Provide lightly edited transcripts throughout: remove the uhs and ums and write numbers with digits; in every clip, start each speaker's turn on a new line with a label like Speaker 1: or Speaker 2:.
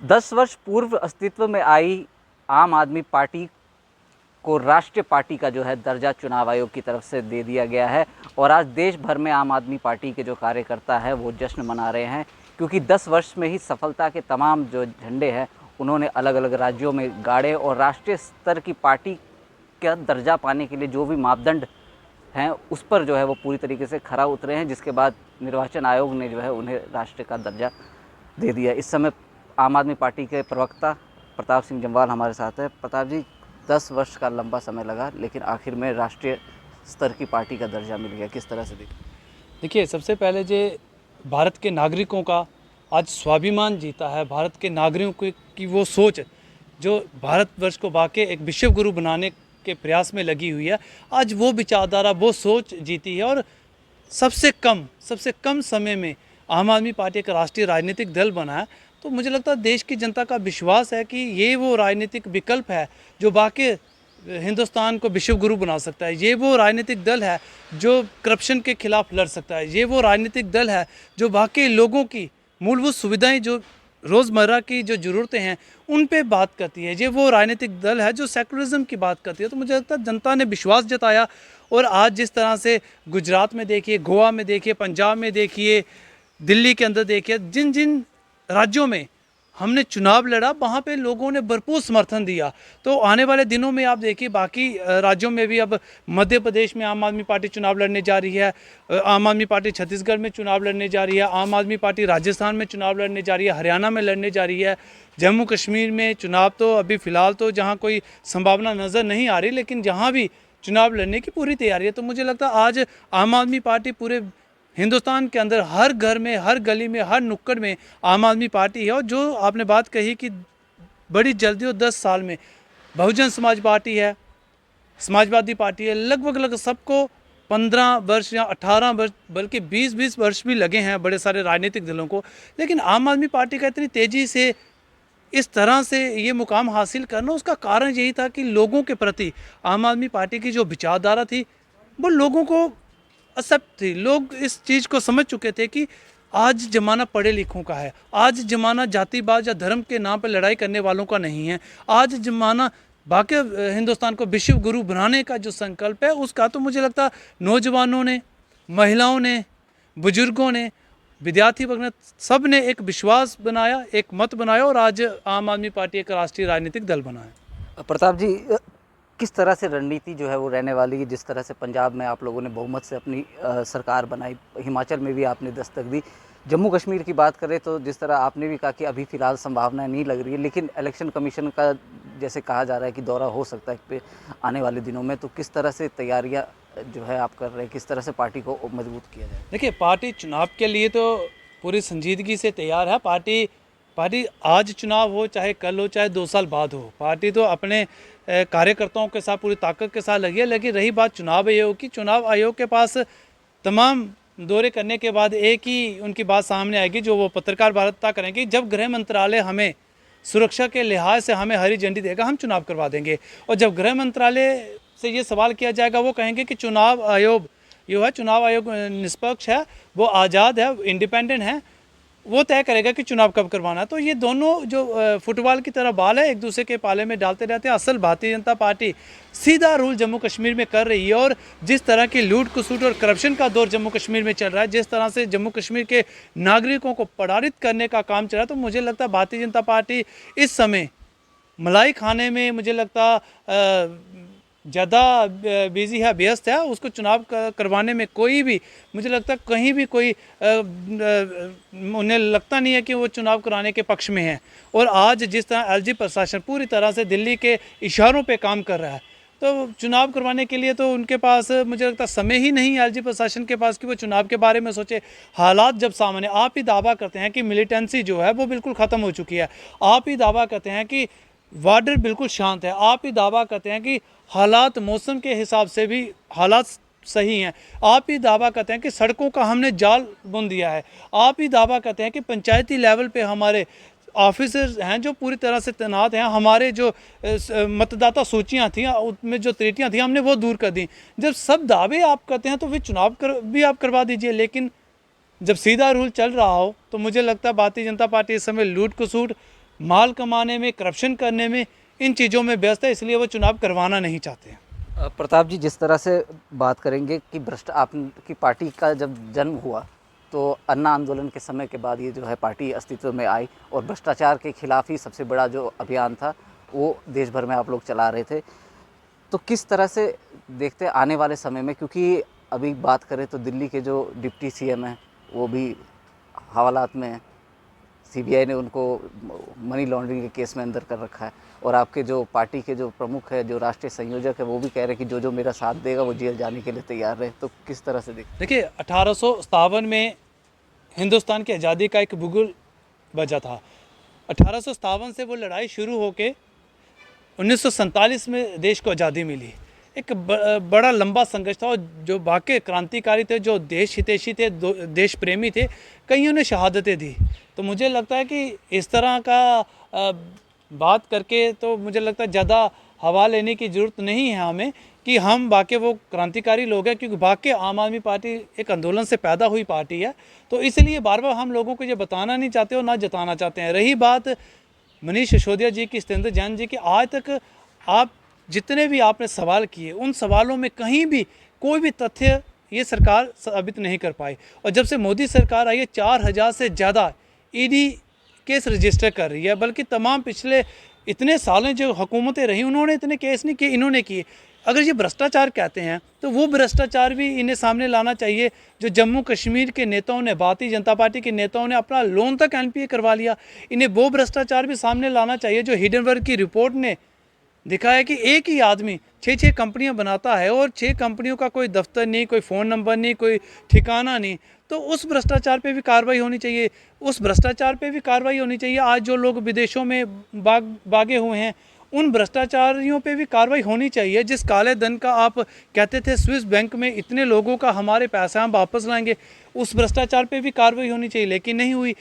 Speaker 1: 10 वर्ष पूर्व अस्तित्व में आई आम आदमी पार्टी को राष्ट्रीय पार्टी का जो है दर्जा चुनाव आयोग की तरफ से दे दिया गया है और आज देश भर में आम आदमी पार्टी के जो कार्यकर्ता हैं वो जश्न मना रहे हैं, क्योंकि 10 वर्ष में ही सफलता के तमाम जो झंडे हैं उन्होंने अलग अलग राज्यों में गाड़े और राष्ट्रीय स्तर की पार्टी का दर्जा पाने के लिए जो भी मापदंड हैं उस पर जो है वो पूरी तरीके से खरा उतरे हैं, जिसके बाद निर्वाचन आयोग ने जो है उन्हें राष्ट्र का दर्जा दे दिया। इस समय आम आदमी पार्टी के प्रवक्ता प्रताप सिंह जम्वाल हमारे साथ है। प्रताप जी, 10 वर्ष का लंबा समय लगा लेकिन आखिर में राष्ट्रीय स्तर की पार्टी का दर्जा मिल गया, किस तरह से
Speaker 2: देखिए, सबसे पहले जो भारत के नागरिकों का आज स्वाभिमान जीता है, भारत के नागरिकों की वो सोच जो भारतवर्ष को वाकई एक विश्व गुरु बनाने के प्रयास में लगी हुई है, आज वो विचारधारा, वो सोच जीती है। और सबसे कम समय में आम आदमी पार्टी एक राष्ट्रीय राजनीतिक दल बना है। तो मुझे लगता है देश की जनता का विश्वास है कि ये वो राजनीतिक विकल्प है जो वाकई हिंदुस्तान को विश्व गुरु बना सकता है। ये वो राजनीतिक दल है जो करप्शन के खिलाफ लड़ सकता है। ये वो राजनीतिक दल है जो वाकई लोगों की मूलभूत सुविधाएं, जो रोज़मर्रा की जो ज़रूरतें हैं उन पे बात करती है। ये वो राजनीतिक दल है जो सेकुलरिज्म की बात करती है। तो मुझे लगता है जनता ने विश्वास जताया। और आज जिस तरह से गुजरात में देखिए, गोवा में देखिए, पंजाब में देखिए, दिल्ली के अंदर देखिए, जिन जिन राज्यों में हमने चुनाव लड़ा वहाँ पे लोगों ने भरपूर समर्थन दिया। तो आने वाले दिनों में आप देखिए बाकी राज्यों में भी, अब मध्य प्रदेश में आम आदमी पार्टी चुनाव लड़ने जा रही है, आम आदमी पार्टी छत्तीसगढ़ में चुनाव लड़ने जा रही है, आम आदमी पार्टी राजस्थान में चुनाव लड़ने जा रही है, हरियाणा में लड़ने जा रही है, जम्मू कश्मीर में चुनाव तो अभी फ़िलहाल तो जहाँ कोई संभावना नज़र नहीं आ रही, लेकिन जहाँ भी चुनाव लड़ने की पूरी तैयारी है। तो मुझे लगता है आज आम आदमी पार्टी पूरे हिंदुस्तान के अंदर हर घर में, हर गली में, हर नुक्कड़ में आम आदमी पार्टी है। और जो आपने बात कही कि बड़ी जल्दी और 10 साल में बहुजन समाज पार्टी है, समाजवादी पार्टी है, लगभग सबको 15 वर्ष या 18 वर्ष बल्कि 20-20 वर्ष भी लगे हैं बड़े सारे राजनीतिक दलों को। लेकिन आम आदमी पार्टी का इतनी तेज़ी से इस तरह से ये मुकाम हासिल करना, उसका कारण यही था कि लोगों के प्रति आम आदमी पार्टी की जो विचारधारा थी वो लोगों को असर थी। लोग इस चीज़ को समझ चुके थे कि आज ज़माना पढ़े लिखों का है, आज ज़माना जातिवाद या धर्म के नाम पर लड़ाई करने वालों का नहीं है, आज ज़माना बाकी हिंदुस्तान को विश्व गुरु बनाने का जो संकल्प है उसका। तो मुझे लगता है नौजवानों ने, महिलाओं ने, बुजुर्गों ने, विद्यार्थी वर्ग ने, सब ने एक विश्वास बनाया, एक मत बनाया और आज आम आदमी पार्टी एक राष्ट्रीय राजनीतिक दल बना है।
Speaker 1: प्रताप जी, किस तरह से रणनीति जो है वो रहने वाली है? जिस तरह से पंजाब में आप लोगों ने बहुमत से अपनी सरकार बनाई, हिमाचल में भी आपने दस्तक दी, जम्मू कश्मीर की बात करें तो जिस तरह आपने भी कहा कि अभी फ़िलहाल संभावनाएं नहीं लग रही है, लेकिन इलेक्शन कमीशन का जैसे कहा जा रहा है कि दौरा हो सकता है आने वाले दिनों में, तो किस तरह से तैयारियाँ जो है आप कर रहे हैं, किस तरह से पार्टी को मजबूत किया जाए?
Speaker 2: देखिए, पार्टी चुनाव के लिए तो पूरी संजीदगी से तैयार है। पार्टी आज चुनाव हो, चाहे कल हो, चाहे 2 साल बाद हो, पार्टी तो अपने कार्यकर्ताओं के साथ पूरी ताकत के साथ लगी है। लेकिन रही बात चुनाव आयोग की, चुनाव आयोग के पास तमाम दौरे करने के बाद एक ही उनकी बात सामने आएगी जो वो पत्रकार वार्ता करेंगे, जब गृह मंत्रालय हमें सुरक्षा के लिहाज से हमें हरी झंडी देगा हम चुनाव करवा देंगे। और जब गृह मंत्रालय से ये सवाल किया जाएगा वो कहेंगे कि चुनाव आयोग जो है, चुनाव आयोग निष्पक्ष है, वो आज़ाद है, इंडिपेंडेंट है, वो तय करेगा कि चुनाव कब करवाना है। तो ये दोनों जो फुटबॉल की तरह बॉल है, एक दूसरे के पाले में डालते रहते हैं। असल भारतीय जनता पार्टी सीधा रूल जम्मू कश्मीर में कर रही है। और जिस तरह की लूट खसूट और करप्शन का दौर जम्मू कश्मीर में चल रहा है, जिस तरह से जम्मू कश्मीर के नागरिकों को प्रताड़ित करने का काम चल रहा है, तो मुझे लगता है भारतीय जनता पार्टी इस समय मलाई खाने में मुझे लगता ज़्यादा बिजी है, व्यस्त है। उसको चुनाव करवाने में कोई भी, मुझे लगता है कहीं भी कोई उन्हें लगता नहीं है कि वो चुनाव कराने के पक्ष में है। और आज जिस तरह एलजी प्रशासन पूरी तरह से दिल्ली के इशारों पे काम कर रहा है, तो चुनाव करवाने के लिए तो उनके पास मुझे लगता है समय ही नहीं है एलजी प्रशासन के पास कि वो चुनाव के बारे में सोचे। हालात जब सामने, आप ही दावा करते हैं कि मिलिटेंसी जो है वो बिल्कुल ख़त्म हो चुकी है, आप ही दावा करते हैं कि बॉर्डर बिल्कुल शांत है, आप ही दावा करते हैं कि हालात मौसम के हिसाब से भी हालात सही हैं, आप ही दावा करते हैं कि सड़कों का हमने जाल बुन दिया है, आप ही दावा करते हैं कि पंचायती लेवल पे हमारे ऑफिसर्स हैं जो पूरी तरह से तैनात हैं, हमारे जो मतदाता सूचियां थी उसमें जो त्रुटियां थी हमने वो दूर कर दी। जब सब दावे आप करते हैं तो फिर चुनाव भी आप करवा दीजिए। लेकिन जब सीधा रूल चल रहा हो तो मुझे लगता है भारतीय जनता पार्टी इस समय लूट खसूट माल कमाने में, करप्शन करने में, इन चीज़ों में व्यस्त है, इसलिए वो चुनाव करवाना नहीं चाहते हैं।
Speaker 1: प्रताप जी, जिस तरह से बात करेंगे कि भ्रष्ट आपकी पार्टी का जब जन्म हुआ तो अन्ना आंदोलन के समय के बाद ये जो है पार्टी अस्तित्व में आई और भ्रष्टाचार के खिलाफ ही सबसे बड़ा जो अभियान था वो देश भर में आप लोग चला रहे थे। तो किस तरह से देखते हैं आने वाले समय में, क्योंकि अभी बात करें तो दिल्ली के जो डिप्टी सीएम हैं वो भी हवालात में हैं, सीबीआई ने उनको मनी लॉन्ड्रिंग के केस में अंदर कर रखा है और आपके जो पार्टी के जो प्रमुख है, जो राष्ट्रीय संयोजक है, वो भी कह रहे हैं कि जो जो मेरा साथ देगा वो जेल जाने के लिए तैयार रहे। तो किस तरह से
Speaker 2: देखिए 1857 में हिंदुस्तान की आज़ादी का एक बुगुल बजा था। 1857 से वो लड़ाई शुरू होके 1947 में देश को आज़ादी मिली। एक बड़ा लंबा संघर्ष था और जो बाकी क्रांतिकारी थे, जो देश हितैषी थे, देश प्रेमी थे, कईयों ने शहादतें दी। तो मुझे लगता है कि इस तरह का बात करके तो मुझे लगता है ज़्यादा हवा लेने की ज़रूरत नहीं है हमें कि हम बाकी वो क्रांतिकारी लोग हैं, क्योंकि बाकी आम आदमी पार्टी एक आंदोलन से पैदा हुई पार्टी है। तो इसलिए बार बार हम लोगों को ये बताना नहीं चाहते और ना जताना चाहते हैं। रही बात मनीष सिसोदिया जी की, सत्येंद्र जैन जी की, आज तक आप जितने भी आपने सवाल किए उन सवालों में कहीं भी कोई भी तथ्य ये सरकार साबित नहीं कर पाई। और जब से मोदी सरकार आई है 4000 से ज़्यादा ईडी केस रजिस्टर कर रही है, बल्कि तमाम पिछले इतने सालें जो हुकूमतें रही उन्होंने इतने केस नहीं किए, इन्होंने किए। अगर ये भ्रष्टाचार कहते हैं तो वो भ्रष्टाचार भी इन्हें सामने लाना चाहिए जो जम्मू कश्मीर के नेताओं ने, भारतीय जनता पार्टी के नेताओं ने अपना लोन तक एनपीए करवा लिया। इन्हें वो भ्रष्टाचार भी सामने लाना चाहिए जो हिडनबर्ग की रिपोर्ट ने दिखाया कि एक ही आदमी 6 कंपनियां बनाता है और 6 कंपनियों का कोई दफ्तर नहीं, कोई फ़ोन नंबर नहीं, कोई ठिकाना नहीं। तो उस भ्रष्टाचार पे भी कार्रवाई होनी चाहिए, उस भ्रष्टाचार पे भी कार्रवाई होनी चाहिए। आज जो लोग विदेशों में भागे हुए हैं उन भ्रष्टाचारियों पे भी कार्रवाई होनी चाहिए। जिस काले धन का आप कहते थे स्विस बैंक में इतने लोगों का हमारे पैसा हम वापस लाएंगे, उस भ्रष्टाचार पे भी कार्रवाई होनी चाहिए, लेकिन नहीं हुई।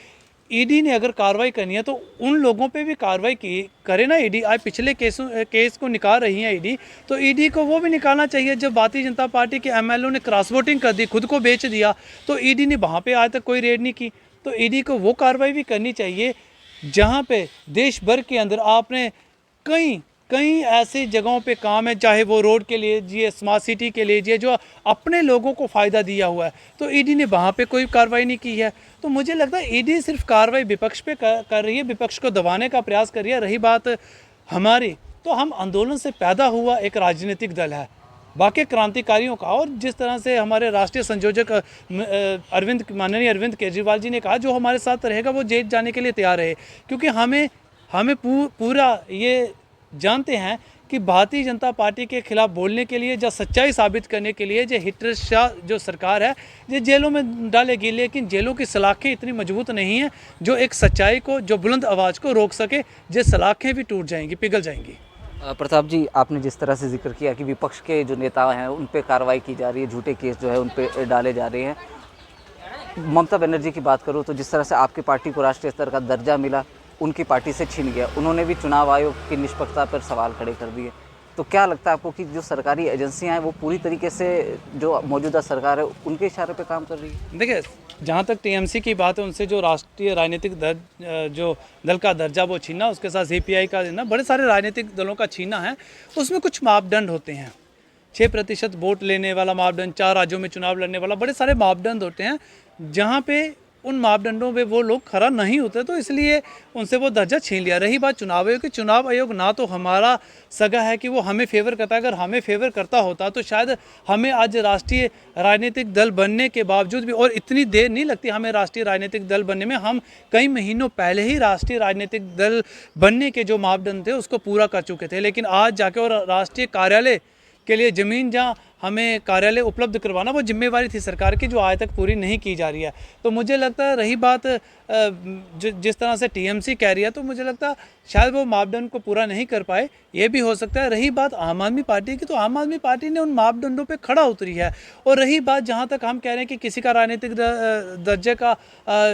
Speaker 2: ईडी ने अगर कार्रवाई करनी है तो उन लोगों पे भी कार्रवाई की करे ना ईडी। आज पिछले केस को निकाल रही है ईडी, तो ईडी को वो भी निकालना चाहिए। जब भारतीय जनता पार्टी के एमएलए ने क्रॉस वोटिंग कर दी, खुद को बेच दिया, तो ईडी ने वहाँ पे आज तक कोई रेड नहीं की। तो ईडी को वो कार्रवाई भी करनी चाहिए जहाँ पे देश भर के अंदर आपने कई ऐसी जगहों पे काम है, चाहे वो रोड के लिए, स्मार्ट सिटी के लिए, जो अपने लोगों को फ़ायदा दिया हुआ है, तो ईडी ने वहाँ पे कोई कार्रवाई नहीं की है। तो मुझे लगता है ईडी सिर्फ कार्रवाई विपक्ष पे कर रही है, विपक्ष को दबाने का प्रयास कर रही है। रही बात हमारी, तो हम आंदोलन से पैदा हुआ एक राजनीतिक दल है, बाकी क्रांतिकारियों का। और जिस तरह से हमारे राष्ट्रीय संयोजक माननीय अरविंद केजरीवाल जी ने कहा, जो हमारे साथ रहेगा वो जेल जाने के लिए तैयार है, क्योंकि हमें पूरा ये जानते हैं कि भारतीय जनता पार्टी के खिलाफ बोलने के लिए, जो सच्चाई साबित करने के लिए, जो हिटलर शाह जो सरकार है ये जेलों में डालेगी, लेकिन जेलों की सलाखें इतनी मजबूत नहीं हैं जो एक सच्चाई को, जो बुलंद आवाज़ को रोक सके। जो सलाखें भी टूट जाएंगी, पिघल जाएंगी।
Speaker 1: प्रताप जी, आपने जिस तरह से जिक्र किया कि विपक्ष के जो नेता हैं उन पे कार्रवाई की जा रही है, झूठे केस जो है उन पे डाले जा रहे हैं। ममता बनर्जी की बात करूँ तो जिस तरह से आपकी पार्टी को राष्ट्रीय स्तर का दर्जा मिला, उनकी पार्टी से छीन गया, उन्होंने भी चुनाव आयोग की निष्पक्षता पर सवाल खड़े कर दिए। तो क्या लगता है आपको कि जो सरकारी एजेंसियां हैं वो पूरी तरीके से जो मौजूदा सरकार है उनके इशारे पे काम कर रही है?
Speaker 2: देखिए, जहाँ तक टीएमसी की बात है, उनसे जो राष्ट्रीय राजनीतिक जो दल का दर्जा वो छीना, उसके साथ सीपीआई का देना, बड़े सारे राजनीतिक दलों का छीना है। उसमें कुछ मापदंड होते हैं, 6% वोट लेने वाला मापदंड, 4 राज्यों में चुनाव लड़ने वाला, बड़े सारे मापदंड होते हैं। जहाँ पे उन मापदंडों पे वो लोग खरा नहीं होते, तो इसलिए उनसे वो दर्जा छीन लिया। रही बात चुनाव आयोग की, चुनाव आयोग ना तो हमारा सगा है कि वो हमें फेवर करता है। अगर हमें फेवर करता होता तो शायद हमें आज राष्ट्रीय राजनीतिक दल बनने के बावजूद भी, और इतनी देर नहीं लगती हमें राष्ट्रीय राजनीतिक दल बनने में, हम कई महीनों पहले ही राष्ट्रीय राजनीतिक दल बनने के जो मापदंड थे उसको पूरा कर चुके थे। लेकिन आज जाके और राष्ट्रीय कार्यालय के लिए ज़मीन जहाँ हमें कार्यालय उपलब्ध करवाना, वो जिम्मेवारी थी सरकार की, जो आज तक पूरी नहीं की जा रही है। तो मुझे लगता है, रही बात जिस तरह से टीएमसी कह रही है, तो मुझे लगता है शायद वो मापदंड को पूरा नहीं कर पाए, ये भी हो सकता है। रही बात आम आदमी पार्टी की, तो आम आदमी पार्टी ने उन मापदंडों पे खड़ा उतरी है। और रही बात जहाँ तक हम कह रहे हैं कि किसी का राजनीतिक दर्जे का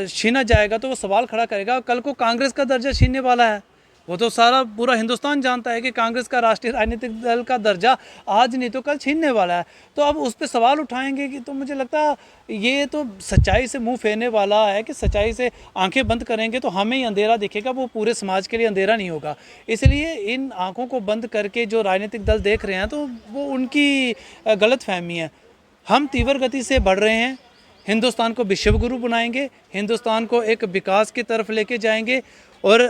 Speaker 2: छीना जाएगा, तो वो सवाल खड़ा करेगा, कल को कांग्रेस का दर्जा छीनने वाला है। वो तो सारा पूरा हिंदुस्तान जानता है कि कांग्रेस का राष्ट्रीय राजनीतिक दल का दर्जा आज नहीं तो कल छीनने वाला है। तो अब उस पर सवाल उठाएंगे कि, तो मुझे लगता है ये तो सच्चाई से मुंह फेरने वाला है कि सच्चाई से आंखें बंद करेंगे तो हमें ही अंधेरा दिखेगा, वो पूरे समाज के लिए अंधेरा नहीं होगा। इसलिए इन आंखों को बंद करके जो राजनीतिक दल देख रहे हैं तो वो उनकी गलत फहमी है। हम तीव्र गति से बढ़ रहे हैं, हिंदुस्तान को विश्व गुरु बनाएंगे, हिंदुस्तान को एक विकास की तरफ लेके जाएंगे। और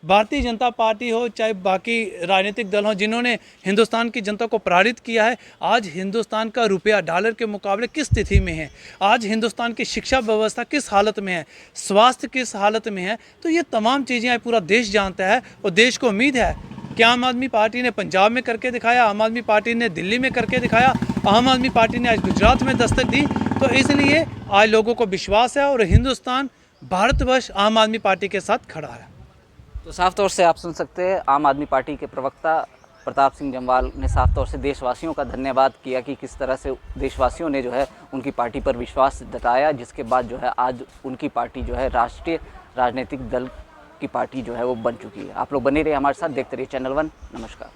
Speaker 2: भारतीय जनता पार्टी हो चाहे बाकी राजनीतिक दल हो जिन्होंने हिंदुस्तान की जनता को प्रताड़ित किया है, आज हिंदुस्तान का रुपया डॉलर के मुकाबले किस स्थिति में है, आज हिंदुस्तान की शिक्षा व्यवस्था किस हालत में है, स्वास्थ्य किस हालत में है, तो ये तमाम चीज़ें पूरा देश जानता है। और देश को उम्मीद है कि आम आदमी पार्टी ने पंजाब में करके दिखाया, आम आदमी पार्टी ने दिल्ली में करके दिखाया, आम आदमी पार्टी ने आज गुजरात में दस्तक दी। तो इसलिए आज लोगों को विश्वास है और हिंदुस्तान भारतवर्ष आम आदमी पार्टी के साथ खड़ा है।
Speaker 1: तो साफ तौर से आप सुन सकते हैं आम आदमी पार्टी के प्रवक्ता प्रताप सिंह जम्वाल ने साफ तौर से देशवासियों का धन्यवाद किया कि किस तरह से देशवासियों ने जो है उनकी पार्टी पर विश्वास जताया, जिसके बाद जो है आज उनकी पार्टी जो है राष्ट्रीय राजनीतिक दल की पार्टी जो है वो बन चुकी है। आप लोग बने रहिए हमारे साथ, देखते रहिए चैनल 1। नमस्कार।